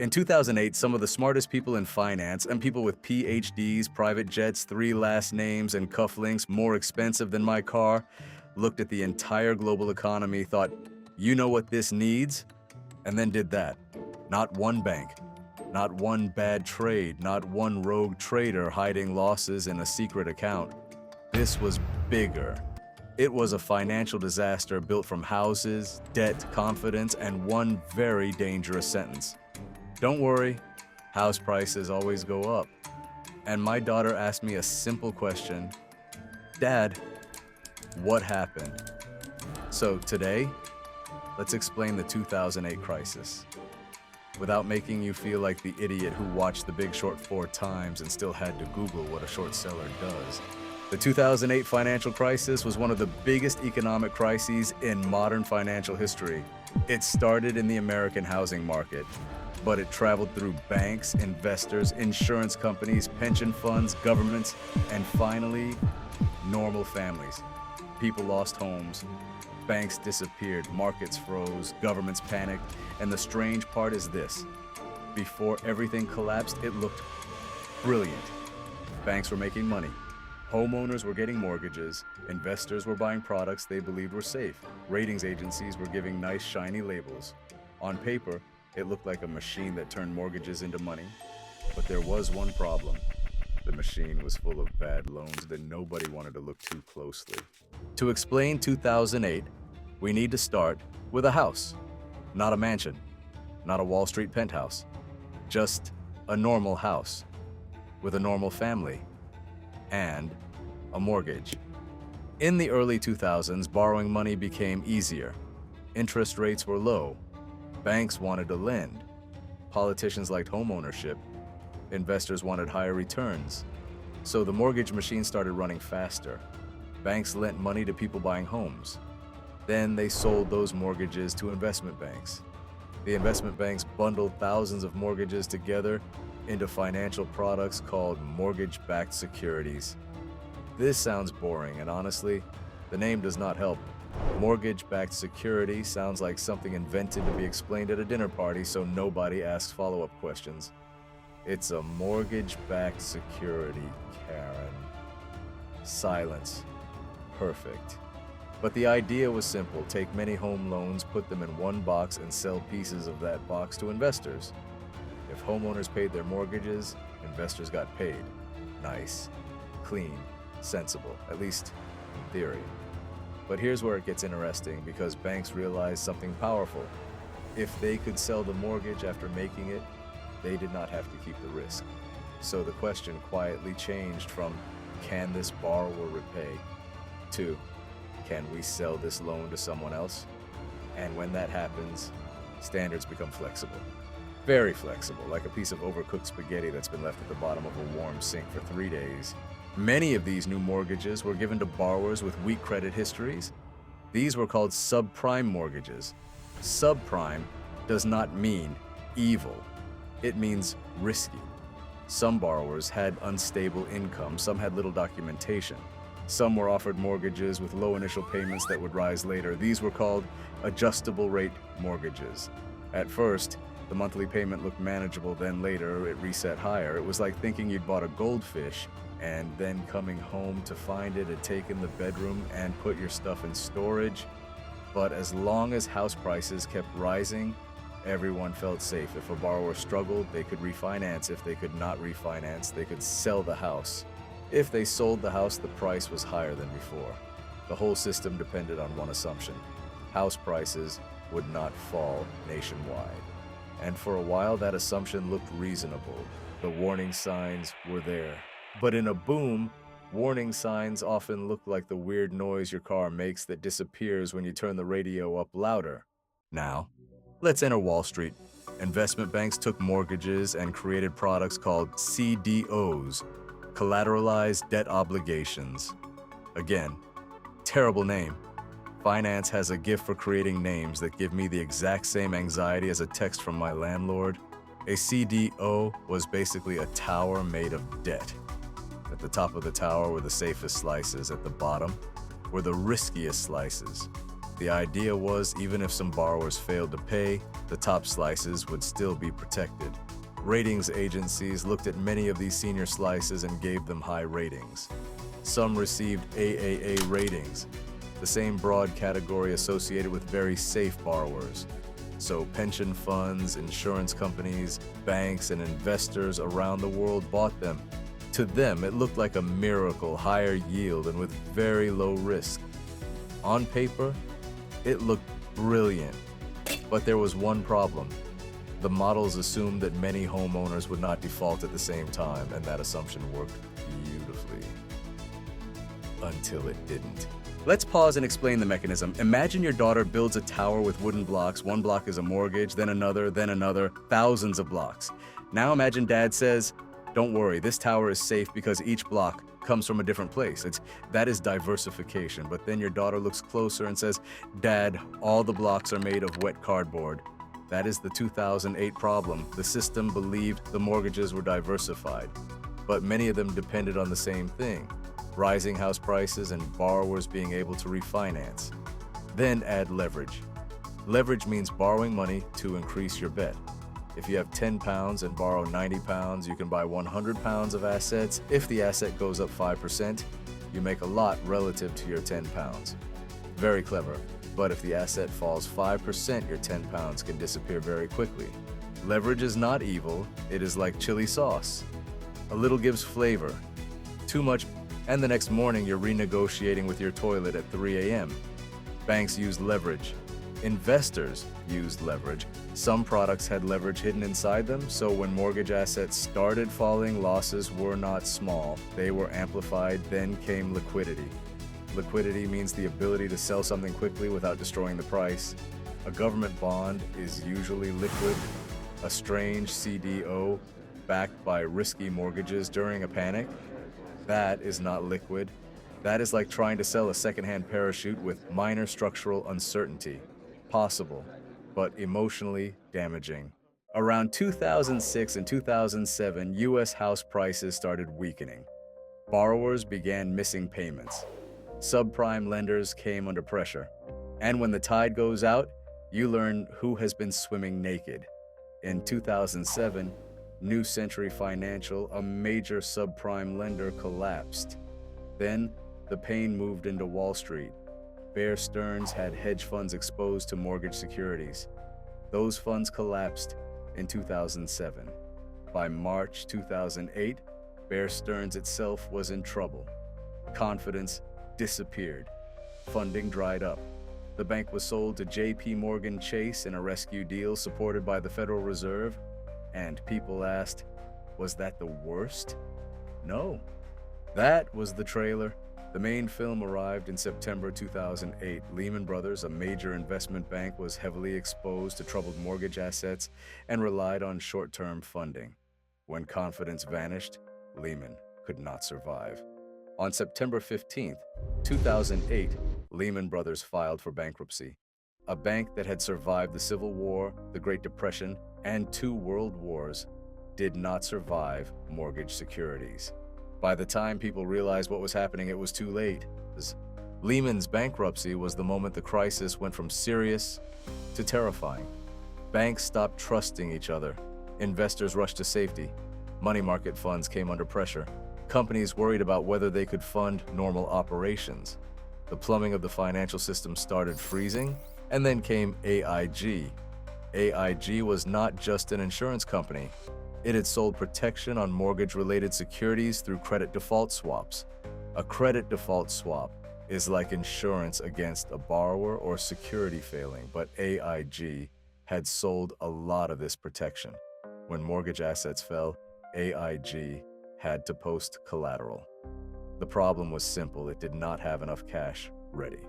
In 2008, some of the smartest people in finance and people with PhDs, private jets, 3 last names, and cufflinks more expensive than my car looked at the entire global economy, thought, you know what this needs? And then did that. Not one bank, not one bad trade, not one rogue trader hiding losses in a secret account. This was bigger. It was a financial disaster built from houses, debt, confidence, and one very dangerous sentence. Don't worry, house prices always go up. And my daughter asked me a simple question, Dad, what happened? So today, let's explain the 2008 crisis without making you feel like the idiot who watched The Big Short 4 times and still had to Google what a short seller does. The 2008 financial crisis was one of the biggest economic crises in modern financial history. It started in the American housing market, but it traveled through banks, investors, insurance companies, pension funds, governments, and finally, normal families. People lost homes, banks disappeared, markets froze, governments panicked, and the strange part is this. Before everything collapsed, it looked brilliant. Banks were making money. Homeowners were getting mortgages, investors were buying products they believed were safe, ratings agencies were giving nice shiny labels. On paper, it looked like a machine that turned mortgages into money. But there was one problem. The machine was full of bad loans that nobody wanted to look too closely. To explain 2008, we need to start with a house. Not a mansion, not a Wall Street penthouse. Just a normal house with a normal family and a mortgage. In the early 2000s, borrowing money became easier. Interest rates were low. Banks wanted to lend. Politicians liked home ownership. Investors wanted higher returns. So the mortgage machine started running faster. Banks lent money to people buying homes. Then they sold those mortgages to investment banks. The investment banks bundled thousands of mortgages together into financial products called mortgage-backed securities. This sounds boring, and honestly, the name does not help. Mortgage-backed security sounds like something invented to be explained at a dinner party so nobody asks follow-up questions. It's a mortgage-backed security, Karen. Silence. Perfect. But the idea was simple. Take many home loans, put them in one box, and sell pieces of that box to investors. If homeowners paid their mortgages, investors got paid. Nice, clean, sensible, at least in theory. But here's where it gets interesting, because banks realized something powerful. If they could sell the mortgage after making it, they did not have to keep the risk. So the question quietly changed from, can this borrower repay, to, can we sell this loan to someone else? And when that happens, standards become flexible. Very flexible, like a piece of overcooked spaghetti that's been left at the bottom of a warm sink for 3 days. Many of these new mortgages were given to borrowers with weak credit histories. These were called subprime mortgages. Subprime does not mean evil. It means risky. Some borrowers had unstable income, some had little documentation. Some were offered mortgages with low initial payments that would rise later. These were called adjustable rate mortgages. At first, the monthly payment looked manageable, then later it reset higher. It was like thinking you'd bought a goldfish and then coming home to find it had taken the bedroom and put your stuff in storage. But as long as house prices kept rising, everyone felt safe. If a borrower struggled, they could refinance. If they could not refinance, they could sell the house. If they sold the house, the price was higher than before. The whole system depended on one assumption: house prices would not fall nationwide. And for a while, that assumption looked reasonable. The warning signs were there. But in a boom, warning signs often look like the weird noise your car makes that disappears when you turn the radio up louder. Now, let's enter Wall Street. Investment banks took mortgages and created products called CDOs, collateralized debt obligations. Again, terrible name. Finance has a gift for creating names that give me the exact same anxiety as a text from my landlord. A CDO was basically a tower made of debt. At the top of the tower were the safest slices. At the bottom were the riskiest slices. The idea was even if some borrowers failed to pay, the top slices would still be protected. Ratings agencies looked at many of these senior slices and gave them high ratings. Some received AAA ratings, the same broad category associated with very safe borrowers. So pension funds, insurance companies, banks, and investors around the world bought them. To them, it looked like a miracle, higher yield and with very low risk. On paper, it looked brilliant, but there was one problem. The models assumed that many homeowners would not default at the same time, and that assumption worked beautifully. Until it didn't. Let's pause and explain the mechanism. Imagine your daughter builds a tower with wooden blocks. One block is a mortgage, then another, thousands of blocks. Now imagine dad says, "Don't worry, this tower is safe because each block comes from a different place." That is diversification. But then your daughter looks closer and says, "Dad, all the blocks are made of wet cardboard." That is the 2008 problem. The system believed the mortgages were diversified, but many of them depended on the same thing: rising house prices and borrowers being able to refinance. Then add leverage. Leverage means borrowing money to increase your bet. If you have 10 pounds and borrow 90 pounds, you can buy 100 pounds of assets. If the asset goes up 5%, you make a lot relative to your 10 pounds. Very clever. But if the asset falls 5%, your 10 pounds can disappear very quickly. Leverage is not evil. It is like chili sauce. A little gives flavor. Too much, and the next morning you're renegotiating with your toilet at 3 a.m. Banks use leverage. Investors used leverage. Some products had leverage hidden inside them, so when mortgage assets started falling, losses were not small. They were amplified. Then came liquidity. Liquidity means the ability to sell something quickly without destroying the price. A government bond is usually liquid. A strange CDO backed by risky mortgages during a panic, that is not liquid. That is like trying to sell a secondhand parachute with minor structural uncertainty. Possible, but emotionally damaging. Around 2006 and 2007, U.S. house prices started weakening. Borrowers began missing payments. Subprime lenders came under pressure. And when the tide goes out, you learn who has been swimming naked. In 2007, New Century Financial, a major subprime lender, collapsed. Then, the pain moved into Wall Street. Bear Stearns had hedge funds exposed to mortgage securities. Those funds collapsed in 2007. By March 2008, Bear Stearns itself was in trouble. Confidence disappeared. Funding dried up. The bank was sold to J.P. Morgan Chase in a rescue deal supported by the Federal Reserve. And people asked, was that the worst? No. That was the trailer. The main film arrived in September 2008. Lehman Brothers, a major investment bank, was heavily exposed to troubled mortgage assets and relied on short-term funding. When confidence vanished, Lehman could not survive. On September 15, 2008, Lehman Brothers filed for bankruptcy. A bank that had survived the Civil War, the Great Depression, and 2 world wars did not survive mortgage securities. By the time people realized what was happening, it was too late. Lehman's bankruptcy was the moment the crisis went from serious to terrifying. Banks stopped trusting each other. Investors rushed to safety. Money market funds came under pressure. Companies worried about whether they could fund normal operations. The plumbing of the financial system started freezing, and then came AIG. AIG was not just an insurance company. It had sold protection on mortgage-related securities through credit default swaps. A credit default swap is like insurance against a borrower or security failing, but AIG had sold a lot of this protection. When mortgage assets fell, AIG had to post collateral. The problem was simple: it did not have enough cash ready.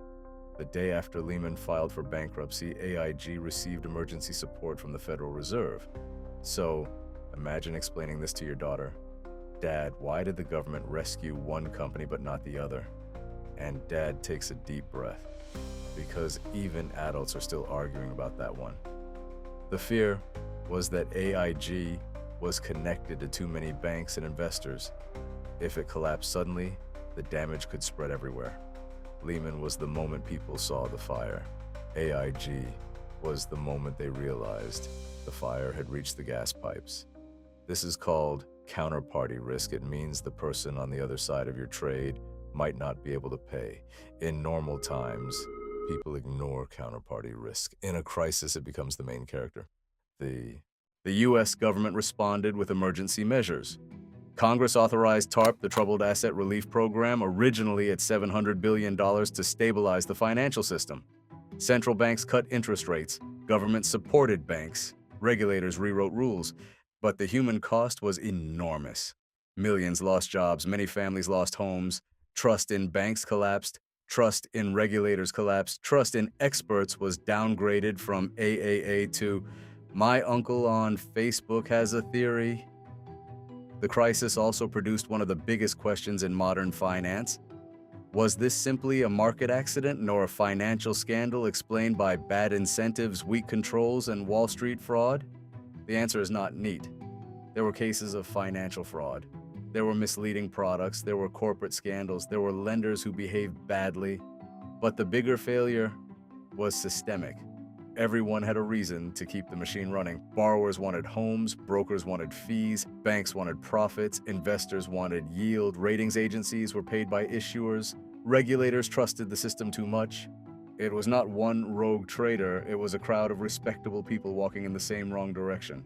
The day after Lehman filed for bankruptcy, AIG received emergency support from the Federal Reserve. So, imagine explaining this to your daughter. Dad, why did the government rescue one company but not the other? And Dad takes a deep breath, because even adults are still arguing about that one. The fear was that AIG was connected to too many banks and investors. If it collapsed suddenly, the damage could spread everywhere. Lehman was the moment people saw the fire. AIG was the moment they realized the fire had reached the gas pipes. This is called counterparty risk. It means the person on the other side of your trade might not be able to pay. In normal times, people ignore counterparty risk. In a crisis, it becomes the main character. The U.S. government responded with emergency measures. Congress authorized TARP, the Troubled Asset Relief Program, originally at $700 billion to stabilize the financial system. Central banks cut interest rates. Government supported banks. Regulators rewrote rules. But the human cost was enormous. Millions lost jobs, many families lost homes, trust in banks collapsed, trust in regulators collapsed, trust in experts was downgraded from AAA to "my uncle on Facebook has a theory." The crisis also produced one of the biggest questions in modern finance. Was this simply a market accident nor a financial scandal explained by bad incentives, weak controls, and Wall Street fraud? The answer is not neat. There were cases of financial fraud. There were misleading products. There were corporate scandals. There were lenders who behaved badly. But the bigger failure was systemic. Everyone had a reason to keep the machine running. Borrowers wanted homes, brokers wanted fees, banks wanted profits, investors wanted yield, ratings agencies were paid by issuers, regulators trusted the system too much. It was not one rogue trader, it was a crowd of respectable people walking in the same wrong direction.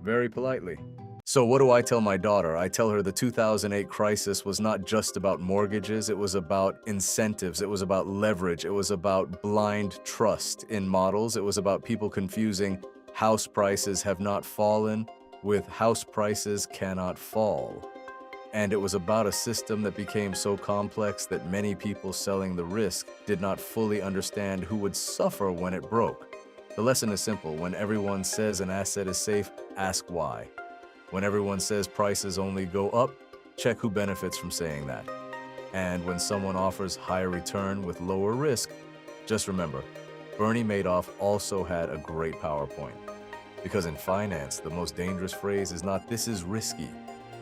Very politely. So what do I tell my daughter? I tell her the 2008 crisis was not just about mortgages, it was about incentives, it was about leverage, it was about blind trust in models, it was about people confusing house prices have not fallen with house prices cannot fall. And it was about a system that became so complex that many people selling the risk did not fully understand who would suffer when it broke. The lesson is simple. When everyone says an asset is safe, ask why. When everyone says prices only go up, check who benefits from saying that. And when someone offers higher return with lower risk, just remember, Bernie Madoff also had a great PowerPoint. Because in finance, the most dangerous phrase is not "this is risky."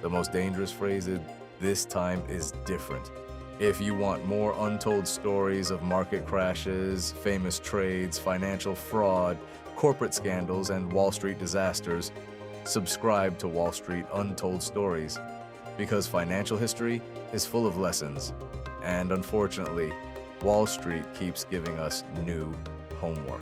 The most dangerous phrase is "this time is different." If you want more untold stories of market crashes, famous trades, financial fraud, corporate scandals, and Wall Street disasters, subscribe to Wall Street Untold Stories, because financial history is full of lessons, and unfortunately, Wall Street keeps giving us new homework.